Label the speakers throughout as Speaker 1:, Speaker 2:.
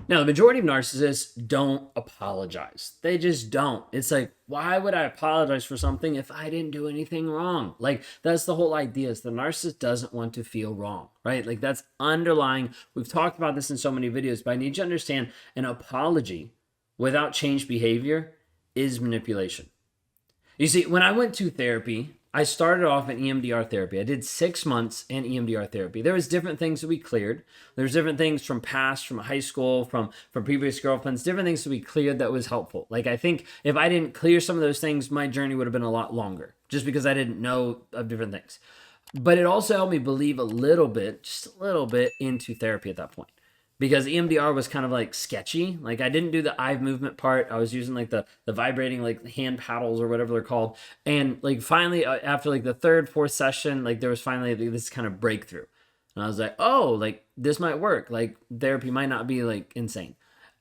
Speaker 1: Now, the majority of narcissists don't apologize. They just don't. It's like, why would I apologize for something if I didn't do anything wrong? Like, that's the whole idea is the narcissist doesn't want to feel wrong, right? Like, that's underlying. We've talked about this in so many videos, but I need you to understand an apology without changed behavior is manipulation. You see, when I went to therapy, I started off in EMDR therapy. I did 6 months in EMDR therapy. There was different things that we cleared. There's different things from past, from high school, from previous girlfriends, different things that we cleared that was helpful. Like I think if I didn't clear some of those things, my journey would have been a lot longer just because I didn't know of different things. But it also helped me believe a little bit, just a little bit into therapy at that point because EMDR was kind of like sketchy. Like I didn't do the eye movement part. I was using like the vibrating like hand paddles or whatever they're called. And like finally after like the third, fourth session, like there was finally this kind of breakthrough. And I was like, oh, like this might work. Like therapy might not be like insane.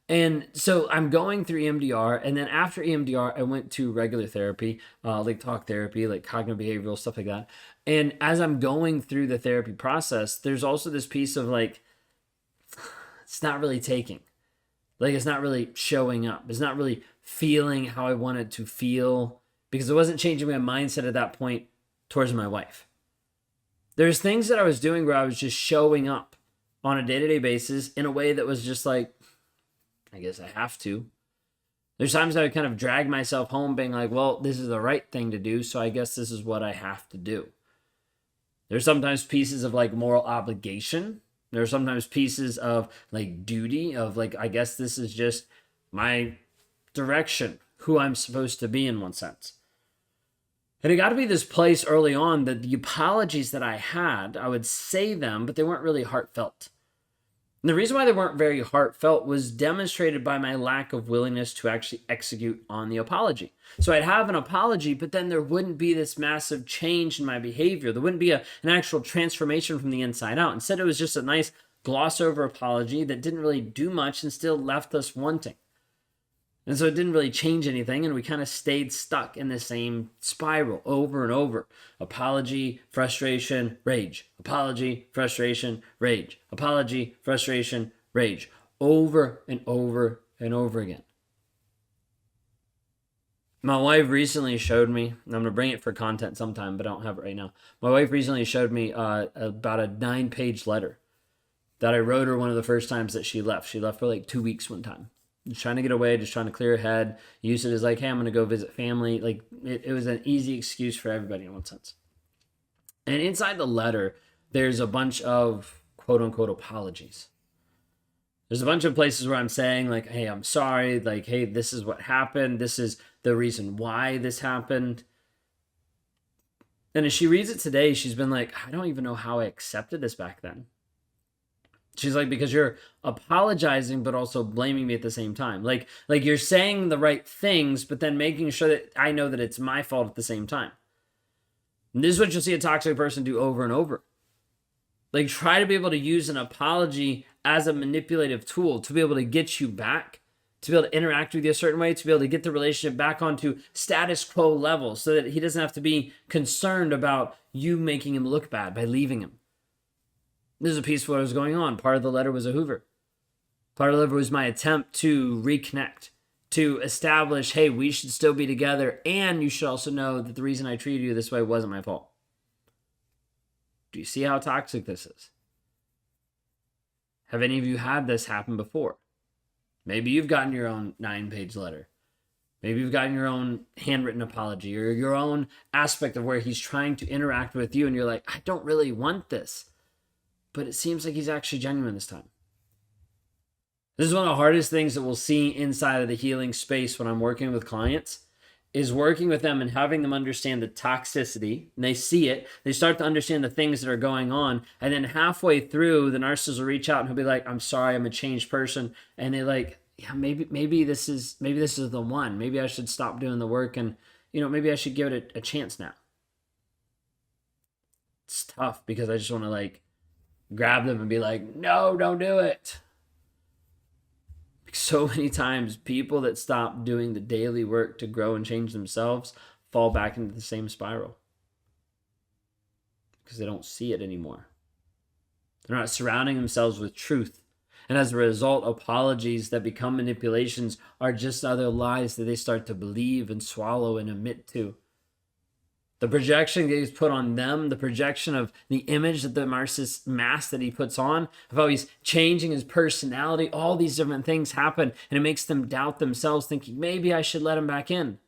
Speaker 1: And so I'm going through EMDR, and then after EMDR, I went to regular therapy, like talk therapy, like cognitive behavioral stuff like that. And as I'm going through the therapy process, there's also this piece of like, it's not really taking. Like it's not really showing up. It's not really feeling how I wanted to feel because it wasn't changing my mindset at that point towards my wife. There's things that I was doing where I was just showing up on a day-to-day basis in a way that was just like, I guess I have to. There's times I would kind of drag myself home being like, well, this is the right thing to do, so I guess this is what I have to do. There's sometimes pieces of like moral obligation. There are sometimes pieces of like duty of like, I guess this is just my direction, who I'm supposed to be in one sense. And it got to be this place early on that the apologies that I had, I would say them, but they weren't really heartfelt. And the reason why they weren't very heartfelt was demonstrated by my lack of willingness to actually execute on the apology. So I'd have an apology, but then there wouldn't be this massive change in my behavior. There wouldn't be an actual transformation from the inside out. Instead, it was just a nice gloss over apology that didn't really do much and still left us wanting. And so it didn't really change anything, and we kind of stayed stuck in the same spiral over and over. Apology, frustration, rage. Apology, frustration, rage. Apology, frustration, rage. Over and over and over again. My wife recently showed me, and I'm going to bring it for content sometime, but I don't have it right now. My wife recently showed me about a 9-page letter that I wrote her one of the first times that she left. She left for like 2 weeks one time. Just trying to get away, just trying to clear her head. Use it as like, hey, I'm going to go visit family. Like it was an easy excuse for everybody in one sense. And inside the letter, there's a bunch of quote unquote apologies. There's a bunch of places where I'm saying like, hey, I'm sorry. Like, hey, this is what happened. This is the reason why this happened. And as she reads it today, she's been like, I don't even know how I accepted this back then. She's like, because you're apologizing, but also blaming me at the same time. Like you're saying the right things, but then making sure that I know that it's my fault at the same time. And this is what you'll see a toxic person do over and over. Like try to be able to use an apology as a manipulative tool to be able to get you back, to be able to interact with you a certain way, to be able to get the relationship back onto status quo level so that he doesn't have to be concerned about you making him look bad by leaving him. This is a piece of what was going on. Part of the letter was a Hoover. Part of the letter was my attempt to reconnect, to establish, hey, we should still be together, and you should also know that the reason I treated you this way wasn't my fault. Do you see how toxic this is? Have any of you had this happen before? Maybe you've gotten your own 9-page letter. Maybe you've gotten your own handwritten apology or your own aspect of where he's trying to interact with you, and you're like, I don't really want this. But it seems like he's actually genuine this time. This is one of the hardest things that we'll see inside of the healing space when I'm working with clients is working with them and having them understand the toxicity. And they see it. They start to understand the things that are going on. And then halfway through, the narcissist will reach out and he'll be like, I'm sorry, I'm a changed person. And they're like, yeah, maybe this is the one. Maybe I should stop doing the work and, maybe I should give it a chance now. It's tough because I just want to like, grab them and be like, no, don't do it. So many times people that stop doing the daily work to grow and change themselves fall back into the same spiral because they don't see it anymore. They're not surrounding themselves with truth. And as a result, apologies that become manipulations are just other lies that they start to believe and swallow and admit to. The projection that he's put on them, the projection of the image that the narcissist mask that he puts on, of how he's changing his personality, all these different things happen, and it makes them doubt themselves, thinking, maybe I should let him back in.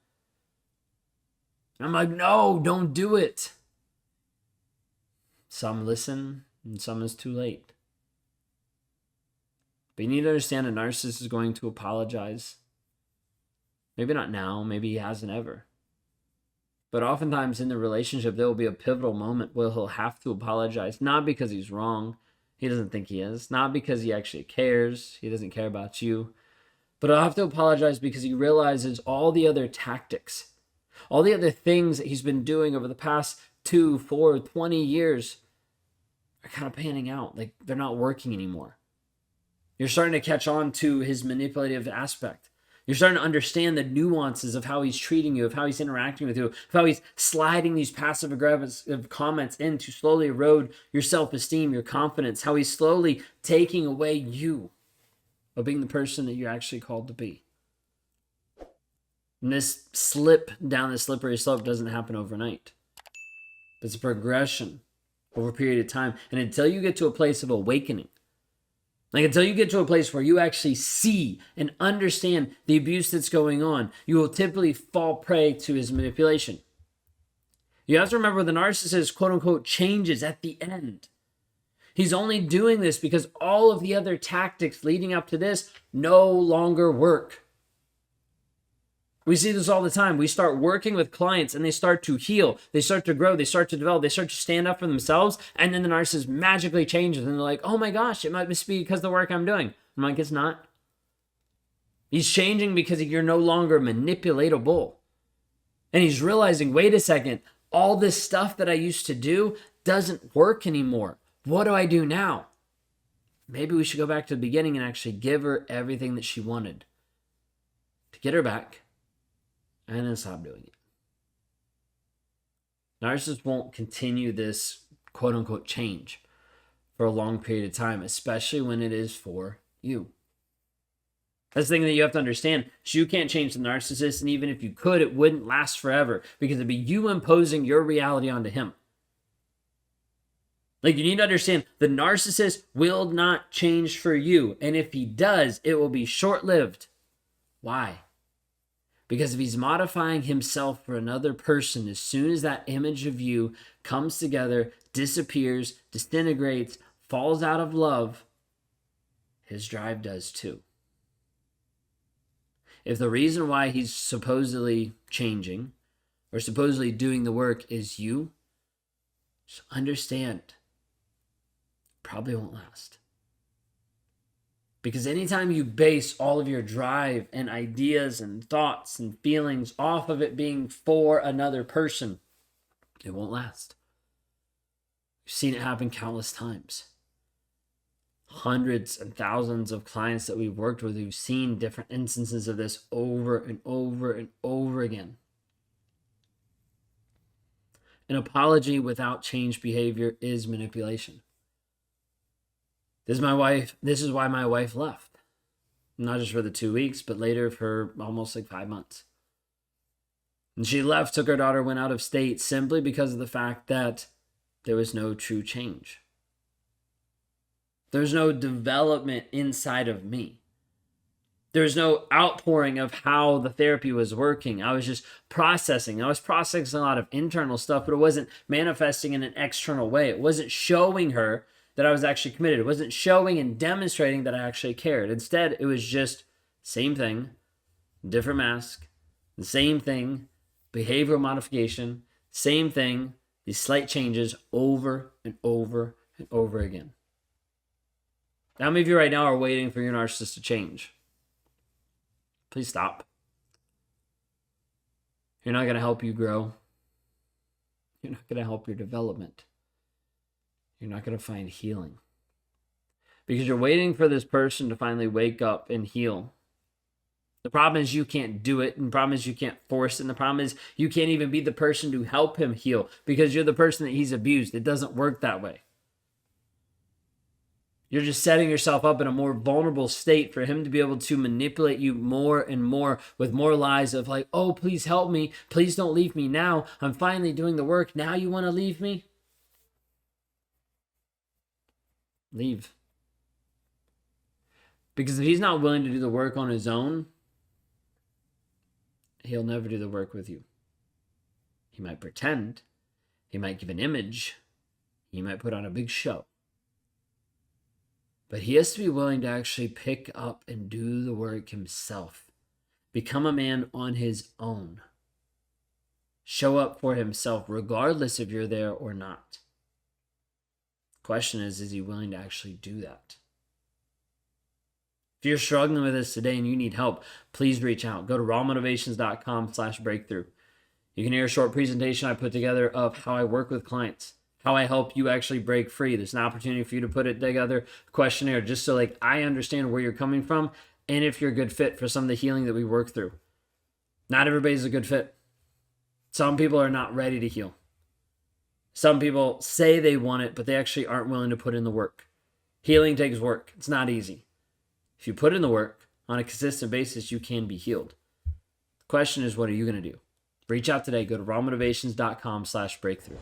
Speaker 1: I'm like, no, don't do it. Some listen, and some is too late. But you need to understand a narcissist is going to apologize. Maybe not now, maybe he hasn't ever. But oftentimes in the relationship, there will be a pivotal moment where he'll have to apologize, not because he's wrong. He doesn't think he is. Not because he actually cares. He doesn't care about you. But he'll have to apologize because he realizes all the other tactics, all the other things that he's been doing over the past 2, 4, 20 years are kind of panning out. Like they're not working anymore. You're starting to catch on to his manipulative aspect. You're starting to understand the nuances of how he's treating you, of how he's interacting with you, of how he's sliding these passive-aggressive comments in to slowly erode your self-esteem, your confidence, how he's slowly taking away you of being the person that you're actually called to be. And this slip down the slippery slope doesn't happen overnight. It's a progression over a period of time. And until you get to a place of awakening, like until you get to a place where you actually see and understand the abuse that's going on, you will typically fall prey to his manipulation. You have to remember the narcissist, quote unquote, changes at the end. He's only doing this because all of the other tactics leading up to this no longer work. We see this all the time. We start working with clients and they start to heal. They start to grow. They start to develop. They start to stand up for themselves. And then the narcissist magically changes. And they're like, oh my gosh, it must be because of the work I'm doing. I'm like, it's not. He's changing because you're no longer manipulatable. And he's realizing, wait a second, all this stuff that I used to do doesn't work anymore. What do I do now? Maybe we should go back to the beginning and actually give her everything that she wanted to get her back. And then stop doing it. Narcissists won't continue this quote unquote change for a long period of time, especially when it is for you. That's the thing that you have to understand. You can't change the narcissist, and even if you could, it wouldn't last forever because it'd be you imposing your reality onto him. Like, you need to understand the narcissist will not change for you, and if he does, it will be short-lived. Why? Because if he's modifying himself for another person, as soon as that image of you comes together, disappears, disintegrates, falls out of love, his drive does too. If the reason why he's supposedly changing or supposedly doing the work is you, just understand, probably won't last. Because anytime you base all of your drive and ideas and thoughts and feelings off of it being for another person, it won't last. We've seen it happen countless times. Hundreds and thousands of clients that we've worked with who've seen different instances of this over and over and over again. An apology without changed behavior is manipulation. This is why my wife left. Not just for the 2 weeks, but later for almost like 5 months. And she left, took her daughter, went out of state simply because of the fact that there was no true change. There's no development inside of me. There's no outpouring of how the therapy was working. I was just processing. I was processing a lot of internal stuff, but it wasn't manifesting in an external way. It wasn't showing her that I was actually committed. It wasn't showing and demonstrating that I actually cared. Instead, it was just same thing, different mask, the same thing, behavioral modification, same thing, these slight changes over and over and over again. How many of you right now are waiting for your narcissist to change? Please stop. You're not going to help you grow. You're not going to help your development. You're not going to find healing. Because you're waiting for this person to finally wake up and heal. The problem is you can't do it. And the problem is you can't force it. And the problem is you can't even be the person to help him heal because you're the person that he's abused. It doesn't work that way. You're just setting yourself up in a more vulnerable state for him to be able to manipulate you more and more with more lies of like, oh, please help me. Please don't leave me now. I'm finally doing the work. Now you want to leave me? Leave. Because if he's not willing to do the work on his own, he'll never do the work with you. He might pretend. He might give an image. He might put on a big show. But he has to be willing to actually pick up and do the work himself. Become a man on his own. Show up for himself regardless if you're there or not. The question is he willing to actually do that? If you're struggling with this today and you need help, please reach out. Go to rawmotivations.com/breakthrough. You can hear a short presentation I put together of how I work with clients, how I help you actually break free. There's an opportunity for you to put it together, a questionnaire, just so like I understand where you're coming from and if you're a good fit for some of the healing that we work through. Not everybody's a good fit. Some people are not ready to heal. Some people say they want it, but they actually aren't willing to put in the work. Healing takes work. It's not easy. If you put in the work on a consistent basis, you can be healed. The question is, what are you going to do? Reach out today. Go to rawmotivations.com/breakthrough.